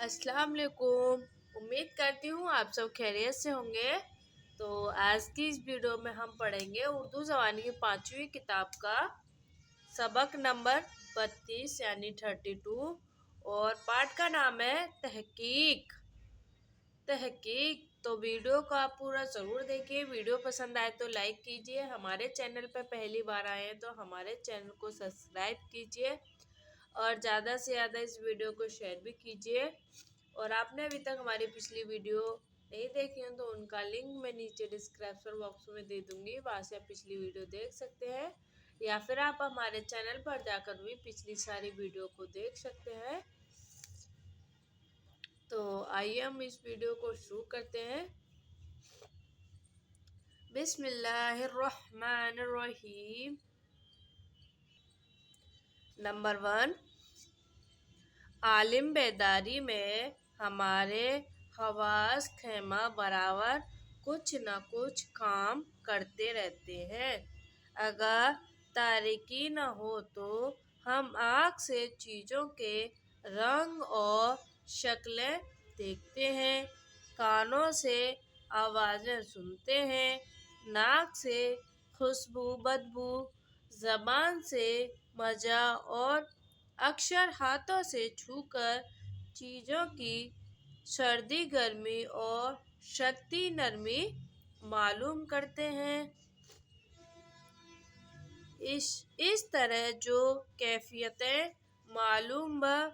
अस्सलाम वालेकुम। उम्मीद करती हूँ आप सब खैरियत से होंगे। तो आज की इस वीडियो में हम पढ़ेंगे उर्दू ज़बान की 5वीं किताब का सबक नंबर 32 यानी 32 और पाठ का नाम है तहकीक। तहकीक। तो वीडियो को आप पूरा ज़रूर देखिए। वीडियो पसंद आए तो लाइक कीजिए। हमारे चैनल पर पहली बार आए हैं तो हमारे चैनल को सब्सक्राइब कीजिए और ज़्यादा से ज़्यादा इस वीडियो को शेयर भी कीजिए। और आपने अभी तक हमारी पिछली वीडियो नहीं देखी हो तो उनका लिंक मैं नीचे डिस्क्रिप्शन बॉक्स में दे दूंगी, वहाँ से आप पिछली वीडियो देख सकते हैं या फिर आप हमारे चैनल पर जाकर भी पिछली सारी वीडियो को देख सकते हैं। तो आइए हम इस वीडियो को शुरू करते हैं। बिस्मिल्लाहिर्रहमानिर्रहीम। नंबर 1, आलिम बेदारी में हमारे हवास खेमा बराबर कुछ न कुछ काम करते रहते हैं। अगर तारीकी न हो तो हम आँख से चीज़ों के रंग और शक्लें देखते हैं, कानों से आवाज़ें सुनते हैं, नाक से खुशबू बदबू, ज़बान से मज़ा और अक्सर हाथों से छूकर चीज़ों की सर्दी गर्मी और शक्ति नरमी मालूम करते हैं। इस तरह जो कैफियतें मालूम व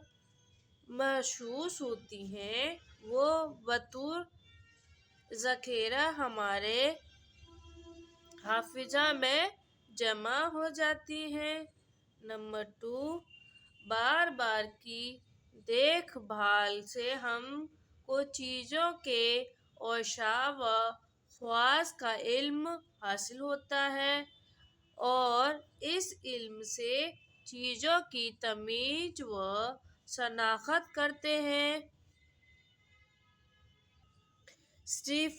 महसूस होती हैं वो बतौर ज़ख़ीरा हमारे हाफिज़ा में जमा हो जाती हैं। नंबर 2, बार बार की देखभाल से हम को चीज़ों के औसाफ व ख़वास का इल्म हासिल होता है और इस इल्म से चीज़ों की तमीज़ व शनाख्त करते हैं। सिर्फ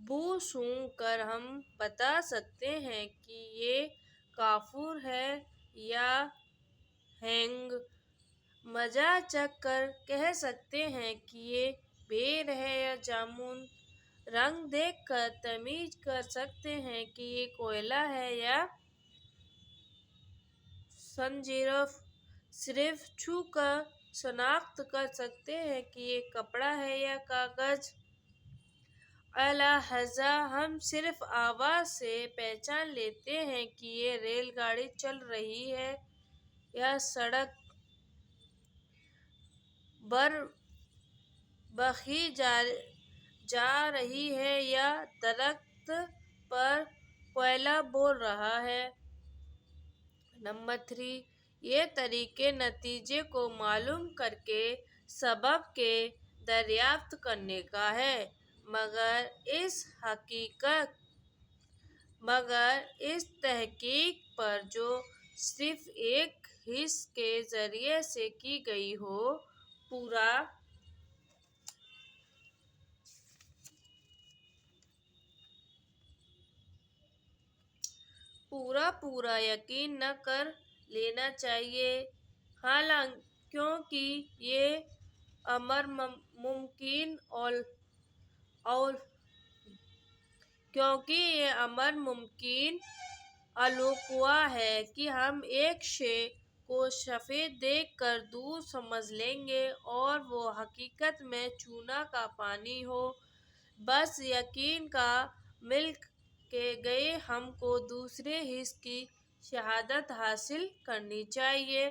बू सूंघ कर हम बता सकते हैं कि ये काफूर है या हैंग। मजा चख कर कह सकते हैं कि ये बेर है या जामुन। रंग देखकर तमीज कर सकते हैं कि ये कोयला है या संजीरफ। सिर्फ छू कर शनाख्त कर सकते हैं कि ये कपड़ा है या कागज। अलहज़ा हम सिर्फ आवाज़ से पहचान लेते हैं कि ये रेलगाड़ी चल रही है या सड़क बरबखी जा रही है या दरख्त पर कोयला बोल रहा है। नंबर 3, ये तरीके नतीजे को मालूम करके सबब के दरियाफ्त करने का है, मगर इस तहकीक पर जो सिर्फ एक हिस्स के ज़रिए से की गई हो, पूरा यकीन न कर लेना चाहिए। हालांकि क्योंकि ये अमर मुमकिन अलुक़वा है कि हम एक शे को सफ़ेद देख कर दूर समझ लेंगे और वो हकीकत में चूना का पानी हो। बस यकीन का मिल के गए हमको दूसरे हिस्स की शहादत हासिल करनी चाहिए।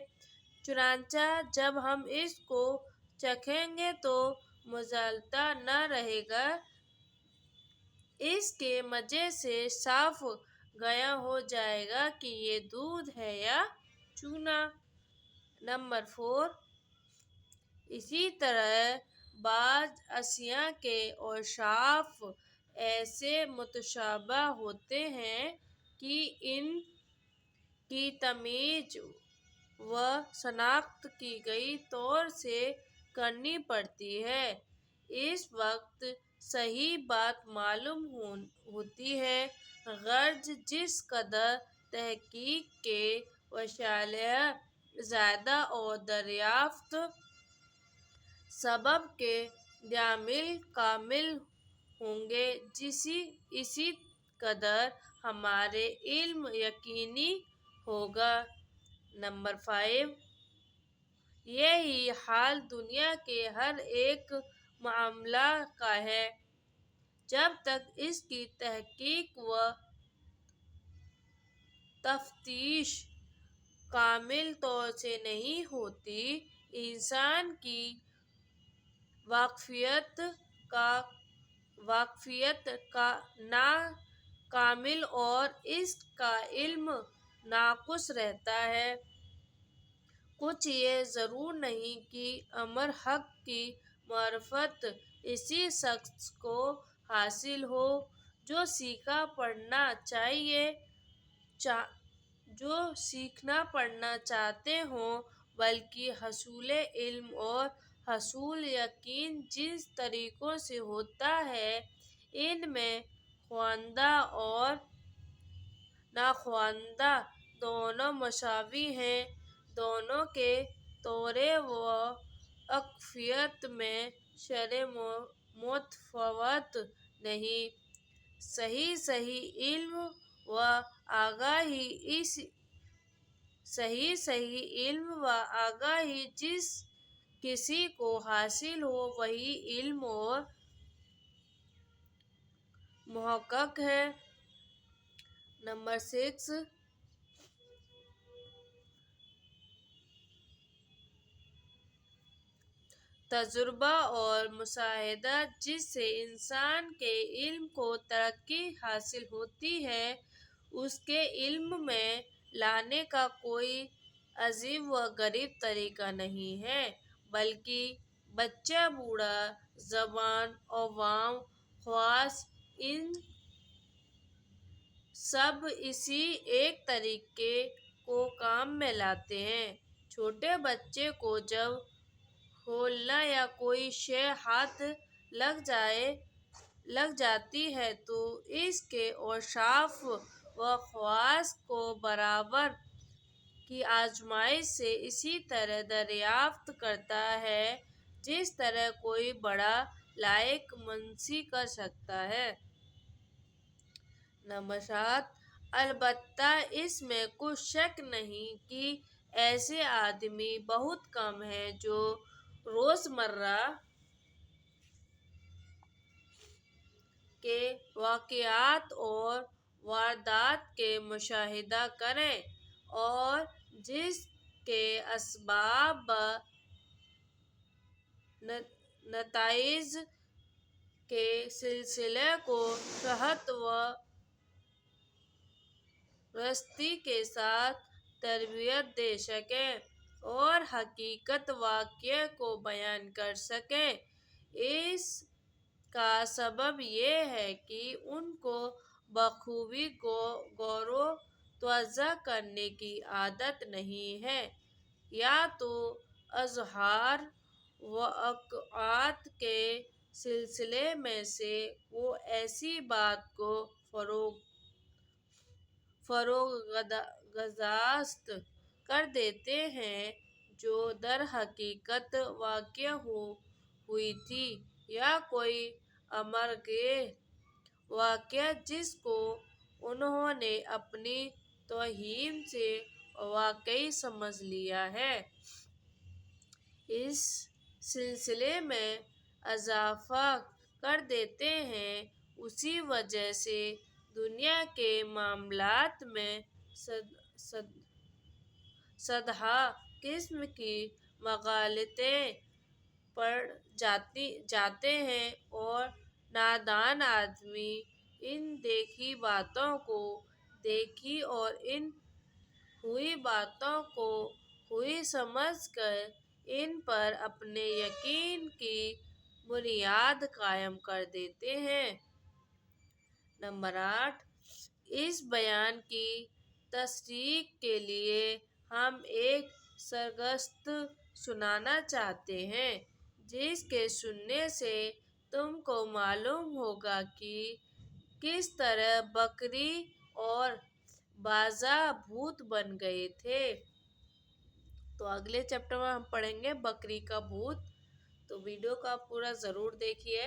चुनांचा जब हम इसको चखेंगे तो मुज़ालता न रहेगा, इसके मज़े से साफ गया हो जाएगा कि ये दूध है या चूना। नंबर 4, इसी तरह बाज़ अशिया के औसाफ ऐसे मुतशाबह होते हैं कि इन की तमीज़ व शनाख्त की गई तौर से करनी पड़ती है। इस वक्त सही बात मालूम होती है। गर्ज जिस कदर तहकीक के वसाइल ज़्यादा और दरियाफ्त सबब के दामिल कामिल होंगे इसी कदर हमारे इल्म यकीनी होगा। नंबर 5, यही हाल दुनिया के हर एक मामला का है। जब तक इसकी तहकीक व तफ्तीश कामिल तौर से नहीं होती, इंसान की वाकफियत का ना कामिल और इसका इल्म नाकुस रहता है। कुछ ये ज़रूर नहीं कि अमर हक की मारिफत इसी शख्स को हासिल हो जो सीखना पढ़ना चाहते हों, बल्कि हसूल इल्म और हसूल यकीन जिस तरीकों से होता है, इनमें ख्वांदा और नाख्वांदा दोनों मसावी हैं। दोनों के तौरे व अक्फियत में शरे मुतफावत नहीं। सही इल्म व आगाही जिस किसी को हासिल हो, वही इल्म और मुहक्कक है। नंबर 6, तजुर्बा और मुशाहिदा जिससे इंसान के इल्म को तरक्की हासिल होती है, उसके इल्म में लाने का कोई अजीब व गरीब तरीका नहीं है, बल्कि बच्चा बूढ़ा जवान अवाम ख्वास इन सब इसी एक तरीके को काम में लाते हैं। छोटे बच्चे को जब खोलना या कोई शे हाथ लग जाती है तो इसके औसाफ व ख्वास को बराबर की आजमाइश से इसी तरह दरियाफ्त करता है जिस तरह कोई बड़ा लायक मुंशी कर सकता है। नंबर 7, अलबत्ता इसमें कुछ शक नहीं कि ऐसे आदमी बहुत कम हैं जो रोज़मर्रा के वाक़यात और वारदात के मुशाहिदा करें और जिसके असबाब नताइज के सिलसिले को सेहत व रस्ती के साथ तरबियत दे सकें और हकीकत वाक़या को बयान कर सकें। इसका सबब ये है कि उनको बखूबी गौरो तवज्जो करने की आदत नहीं है, या तो अज़हार व औक़ात के सिलसिले में से वो ऐसी बात को फरोगदास्त कर देते हैं जो दर हकीकत वाक़या हुई थी, या कोई अमरगेह वाक़या जिसको उन्होंने अपनी तौहीन से वाक़ई समझ लिया है, इस सिलसिले में इज़ाफ़ा कर देते हैं। उसी वजह से दुनिया के मामलात में सदहा किस्म की मगालतें पड़ जाते हैं और नादान आदमी इन देखी बातों को देखी और इन हुई बातों को हुई समझ कर इन पर अपने यकीन की बुनियाद कायम कर देते हैं। नंबर 8, इस बयान की तस्दीक के लिए हम एक सरगस्त सुनाना चाहते हैं, जिसके सुनने से तुमको मालूम होगा कि किस तरह बकरी और बाजा भूत बन गए थे। तो अगले चैप्टर में हम पढ़ेंगे बकरी का भूत। تو ویڈیو کو آپ پورا ضرور دیکھیے